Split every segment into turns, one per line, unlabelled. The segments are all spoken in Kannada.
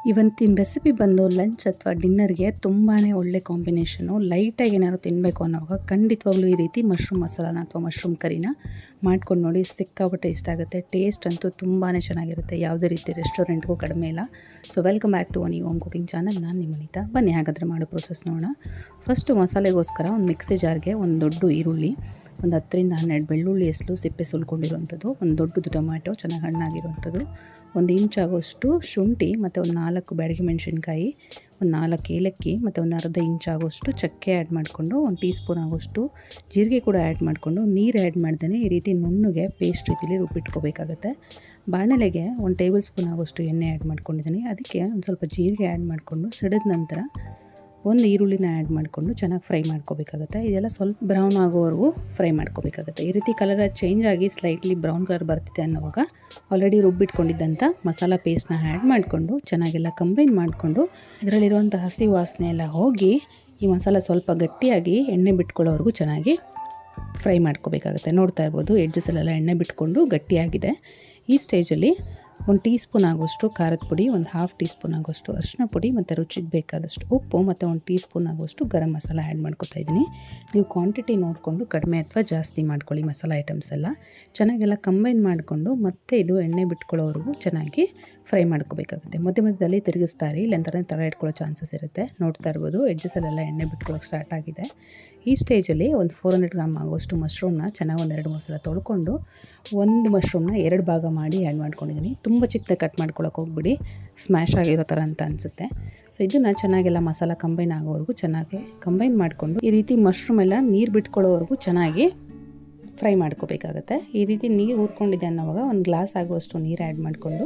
ಇವತ್ತಿನ ರೆಸಿಪಿ ಬಂದು ಲಂಚ್ ಅಥವಾ ಡಿನ್ನರ್ಗೆ ತುಂಬಾ ಒಳ್ಳೆ ಕಾಂಬಿನೇಷನು. ಲೈಟಾಗಿ ಏನಾದ್ರು ತಿನ್ನಬೇಕು ಅನ್ನೋವಾಗ ಖಂಡಿತವಾಗ್ಲೂ ಈ ರೀತಿ ಮಶ್ರೂಮ್ ಮಸಾಲಾನ ಅಥವಾ ಮಶ್ರೂಮ್ ಕರಿನ ಮಾಡ್ಕೊಂಡು ನೋಡಿ, ಸಿಕ್ಕಾಪಟ್ಟೆ ಇಷ್ಟ ಆಗುತ್ತೆ. ಟೇಸ್ಟ್ ಅಂತೂ ತುಂಬಾ ಚೆನ್ನಾಗಿರುತ್ತೆ, ಯಾವುದೇ ರೀತಿ ರೆಸ್ಟೋರೆಂಟ್ಗೂ ಕಡಿಮೆ ಇಲ್ಲ. So welcome back to one home cooking channel. ನಾನು ನಿಮ್ಮ ಅನಿತಾ. ಬನ್ನಿ ಹಾಗಾದರೆ ಮಾಡೋ ಪ್ರೊಸೆಸ್ ನೋಡೋಣ. ಫಸ್ಟು ಮಸಾಲೆಗೋಸ್ಕರ ಒಂದು ಮಿಕ್ಸಿ ಜಾರ್ಗೆ ಒಂದು ದೊಡ್ಡ ಈರುಳ್ಳಿ, ಒಂದು 10ರಿಂದ 12 ಬೆಳ್ಳುಳ್ಳಿ ಎಸಳು ಸಿಪ್ಪೆ ಸುಲ್ಕೊಂಡಿರುವಂಥದ್ದು, ಒಂದು ದೊಡ್ಡದು ಟೊಮ್ಯಾಟೊ ಚೆನ್ನಾಗಿ ಹಣ್ಣಾಗಿರುವಂಥದ್ದು, 1 ಇಂಚ್ ಆಗೋಷ್ಟು ಶುಂಠಿ ಮತ್ತು ಒಂದು 4 ಬ್ಯಾಡಗಿ ಮೆಣಸಿನ್ಕಾಯಿ, ಒಂದು 4 ಏಲಕ್ಕಿ ಮತ್ತು ಒಂದು ಅರ್ಧ ಇಂಚ್ ಆಗೋಷ್ಟು ಚಕ್ಕೆ ಆ್ಯಡ್ ಮಾಡಿಕೊಂಡು, 1 ಟೀ ಸ್ಪೂನ್ ಆಗೋಷ್ಟು ಜೀರಿಗೆ ಕೂಡ ಆ್ಯಡ್ ಮಾಡಿಕೊಂಡು, ನೀರು ಆ್ಯಡ್ ಮಾಡ್ದೇ ಈ ರೀತಿ ನುಣ್ಣಗೆ ಪೇಸ್ಟ್ ರೀತಿಲಿ ರುಬ್ಬಿಟ್ಕೋಬೇಕಾಗುತ್ತೆ. ಬಾಣಲೆಗೆ 1 ಟೇಬಲ್ ಸ್ಪೂನ್ ಆಗೋಷ್ಟು ಎಣ್ಣೆ ಆ್ಯಡ್ ಮಾಡ್ಕೊಂಡಿದ್ದೀನಿ. ಅದಕ್ಕೆ ಒಂದು ಸ್ವಲ್ಪ ಜೀರಿಗೆ ಆ್ಯಡ್ ಮಾಡಿಕೊಂಡು ಸಿಡಿದ ನಂತರ ಒಂದು ಈರುಳ್ಳಿನ ಆ್ಯಡ್ ಮಾಡಿಕೊಂಡು ಚೆನ್ನಾಗಿ ಫ್ರೈ ಮಾಡ್ಕೋಬೇಕಾಗುತ್ತೆ. ಇದೆಲ್ಲ ಸ್ವಲ್ಪ ಬ್ರೌನ್ ಆಗೋವರೆಗೂ ಫ್ರೈ ಮಾಡ್ಕೋಬೇಕಾಗುತ್ತೆ. ಈ ರೀತಿ ಕಲರ್ ಚೇಂಜ್ ಆಗಿ ಸ್ಲೈಟ್ಲಿ ಬ್ರೌನ್ ಕಲರ್ ಬರ್ತಿದೆ ಅನ್ನೋವಾಗ ಆಲ್ರೆಡಿ ರುಬ್ಬಿಟ್ಕೊಂಡಿದ್ದಂಥ ಮಸಾಲ ಪೇಸ್ಟ್ನ ಆ್ಯಡ್ ಮಾಡಿಕೊಂಡು ಚೆನ್ನಾಗೆಲ್ಲ ಕಂಬೈನ್ ಮಾಡಿಕೊಂಡು, ಇದರಲ್ಲಿರುವಂಥ ಹಸಿ ವಾಸನೆ ಎಲ್ಲ ಹೋಗಿ ಈ ಮಸಾಲ ಸ್ವಲ್ಪ ಗಟ್ಟಿಯಾಗಿ ಎಣ್ಣೆ ಬಿಟ್ಕೊಳ್ಳೋವರೆಗೂ ಚೆನ್ನಾಗಿ ಫ್ರೈ ಮಾಡ್ಕೋಬೇಕಾಗುತ್ತೆ. ನೋಡ್ತಾ ಇರ್ಬೋದು, ಎಡ್ಜಸಲ್ಲೆಲ್ಲ ಎಣ್ಣೆ ಬಿಟ್ಕೊಂಡು ಗಟ್ಟಿಯಾಗಿದೆ. ಈ ಸ್ಟೇಜಲ್ಲಿ 1 ಟೀ ಸ್ಪೂನ್ ಆಗೋಷ್ಟು ಖಾರದ ಪುಡಿ, ಒಂದು 1/2 ಟೀ ಸ್ಪೂನ್ ಆಗೋಷ್ಟು ಅರಿಶಿನ ಪುಡಿ ಮತ್ತು ರುಚಿಗೆ ಬೇಕಾದಷ್ಟು ಉಪ್ಪು ಮತ್ತು 1 ಟೀ ಸ್ಪೂನ್ ಆಗೋಷ್ಟು ಗರಂ ಮಸಾಲ ಆ್ಯಡ್ ಮಾಡ್ಕೊತಾ ಇದ್ದೀನಿ. ನೀವು ಕ್ವಾಂಟಿಟಿ ನೋಡಿಕೊಂಡು ಕಡಿಮೆ ಅಥವಾ ಜಾಸ್ತಿ ಮಾಡ್ಕೊಳ್ಳಿ. ಮಸಾಲ ಐಟಮ್ಸ್ ಎಲ್ಲ ಚೆನ್ನಾಗೆಲ್ಲ ಕಂಬೈನ್ ಮಾಡಿಕೊಂಡು ಮತ್ತೆ ಇದು ಎಣ್ಣೆ ಬಿಟ್ಕೊಳ್ಳೋವರೆಗೂ ಚೆನ್ನಾಗಿ ಫ್ರೈ ಮಾಡ್ಕೋಬೇಕಾಗುತ್ತೆ. ಮಧ್ಯೆ ಮಧ್ಯದಲ್ಲಿ ತಿರುಗಿಸ್ತಾ ಇರಿ, ಇಲ್ಲಾಂತಂದರೆ ತಳ ಇಟ್ಕೊಳ್ಳೋ ಚಾನ್ಸಸ್ ಇರುತ್ತೆ. ನೋಡ್ತಾ ಇರ್ಬೋದು, ಎಡ್ಜಸಲ್ಲೆಲ್ಲ ಎಣ್ಣೆ ಬಿಟ್ಕೊಳ್ಳೋಕೆ ಸ್ಟಾರ್ಟ್ ಆಗಿದೆ. ಈ ಸ್ಟೇಜಲ್ಲಿ ಒಂದು 400 ಗ್ರಾಮ್ ಆಗೋಷ್ಟು ಮಶ್ರೂಮ್ನ ಚೆನ್ನಾಗಿ 2-3 ಸಲ ತೊಳ್ಕೊಂಡು, ಒಂದು ಮಶ್ರೂಮ್ನ 2 ಭಾಗ ಮಾಡಿ ಆ್ಯಡ್ ಮಾಡ್ಕೊಂಡಿದ್ದೀನಿ. ತುಂಬ ಚಿಕ್ಕದಾಗಿ ಕಟ್ ಮಾಡ್ಕೊಳ್ಳೋಕೆ ಹೋಗ್ಬಿಡಿ, ಸ್ಮ್ಯಾಶ್ ಆಗಿರೋ ಥರ ಅಂತ ಅನಿಸುತ್ತೆ. ಸೊ ಇದನ್ನು ಚೆನ್ನಾಗೆಲ್ಲ ಮಸಾಲ ಕಂಬೈನ್ ಆಗೋವರೆಗೂ ಚೆನ್ನಾಗಿ ಕಂಬೈನ್ ಮಾಡಿಕೊಂಡು, ಈ ರೀತಿ ಮಶ್ರೂಮ್ ಎಲ್ಲ ನೀರು ಬಿಟ್ಕೊಳ್ಳೋವರೆಗೂ ಚೆನ್ನಾಗಿ ಫ್ರೈ ಮಾಡ್ಕೋಬೇಕಾಗತ್ತೆ. ಈ ರೀತಿ ನೀರು ಊರ್ಕೊಂಡಿದೆ ಅನ್ನೋವಾಗ ಒಂದು ಗ್ಲಾಸ್ ಆಗುವಷ್ಟು ನೀರು ಆ್ಯಡ್ ಮಾಡಿಕೊಂಡು,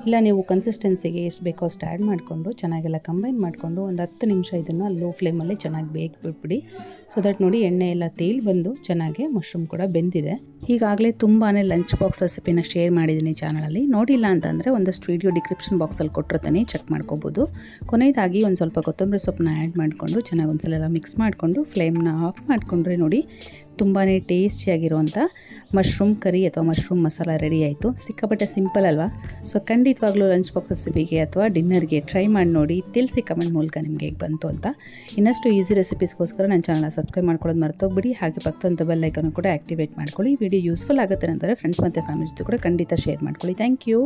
ಇಲ್ಲ ನೀವು ಕನ್ಸಿಸ್ಟೆನ್ಸಿಗೆ ಎಷ್ಟು ಬೇಕೋ ಅಷ್ಟು ಆ್ಯಡ್ ಮಾಡಿಕೊಂಡು ಚೆನ್ನಾಗೆಲ್ಲ ಕಂಬೈನ್ ಮಾಡಿಕೊಂಡು ಒಂದು 10 ನಿಮಿಷ ಇದನ್ನು ಲೋ ಫ್ಲೇಮಲ್ಲಿ ಚೆನ್ನಾಗಿ ಬೇಯಿಸ್ಬಿಟ್ಬಿಡಿ. ಸೊ ದಟ್ ನೋಡಿ ಎಣ್ಣೆ ಎಲ್ಲ ತೇಲಿ ಬಂದು ಚೆನ್ನಾಗಿ ಮಶ್ರೂಮ್ ಕೂಡ ಬೆಂದಿದೆ. ಈಗಾಗಲೇ ತುಂಬಾ ಲಂಚ್ ಬಾಕ್ಸ್ ರೆಸಿಪಿನ ಶೇರ್ ಮಾಡಿದ್ದೀನಿ ಚಾನಲಲ್ಲಿ. ನೋಡಿಲ್ಲ ಅಂತಂದರೆ ಒಂದಷ್ಟು ವೀಡಿಯೋ ಡಿಸ್ಕ್ರಿಪ್ಷನ್ ಬಾಕ್ಸಲ್ಲಿ ಕೊಟ್ಟಿರ್ತೀನಿ, ಚೆಕ್ ಮಾಡ್ಕೋಬೋದು. ಕೊನೆಯದಾಗಿ ಒಂದು ಸ್ವಲ್ಪ ಕೊತ್ತಂಬರಿ ಸೊಪ್ಪನ್ನ ಆ್ಯಡ್ ಮಾಡಿಕೊಂಡು ಚೆನ್ನಾಗಿ ಒಂದು ಸಲ ಎಲ್ಲ ಮಿಕ್ಸ್ ಮಾಡಿಕೊಂಡು ಫ್ಲೇಮ್ನ ಆಫ್ ಮಾಡಿಕೊಂಡ್ರೆ ನೋಡಿ, ತುಂಬಾ ಟೇಸ್ಟಿಯಾಗಿರುವಂಥ ಮಶ್ರೂಮ್ ಕರಿ ಅಥವಾ ಮಶ್ರೂಮ್ ಮಸಾಲ ರೆಡಿ ಆಯಿತು. ಸಿಕ್ಕಾಪಟ್ಟೆ ಸಿಂಪಲ್ ಅಲ್ವಾ? ಸೊ ಖಂಡಿತವಾಗ್ಲೂ ಲಂಚ್ ಬಾಕ್ಸ್ ರೆಸಿಪಿಗೆ ಅಥವಾ ಡಿನ್ನರ್ಗೆ ಟ್ರೈ ಮಾಡಿ ನೋಡಿ, ತಿಳಿಸಿ ಕಮೆಂಟ್ ಮೂಲಕ ನಿಮಗೆ ಹೇಗೆ ಬಂತು ಅಂತ. ಇನ್ನಷ್ಟು ಈಸಿ ರೆಸಿಪೀಸ್ಗೋಸ್ಕರ ನನ್ನ ಚಾನಲ್ನ ಸಬ್ಸ್ಕ್ರೈಬ್ ಮಾಡ್ಕೊಳ್ಳೋದು ಮರ್ತೋಗ್ಬಿಡಿ. ಹಾಗೆ ಪಕ್ಕದಂಥ ಬೆಲ್ ಐಕನ್ ಕೂಡ ಆ್ಯಕ್ಟಿವೇಟ್ ಮಾಡ್ಕೊಳ್ಳಿ. ವಿಡಿಯೋ ಯೂಸ್ಫುಲ್ ಆಗುತ್ತೆ ಅಂದರೆ ಫ್ರೆಂಡ್ಸ್ ಮತ್ತು ಫ್ಯಾಮಿಲಿ ಜೊತೆ ಕೂಡ ಖಂಡಿತ ಶೇರ್ ಮಾಡ್ಕೊಳ್ಳಿ. Thank you.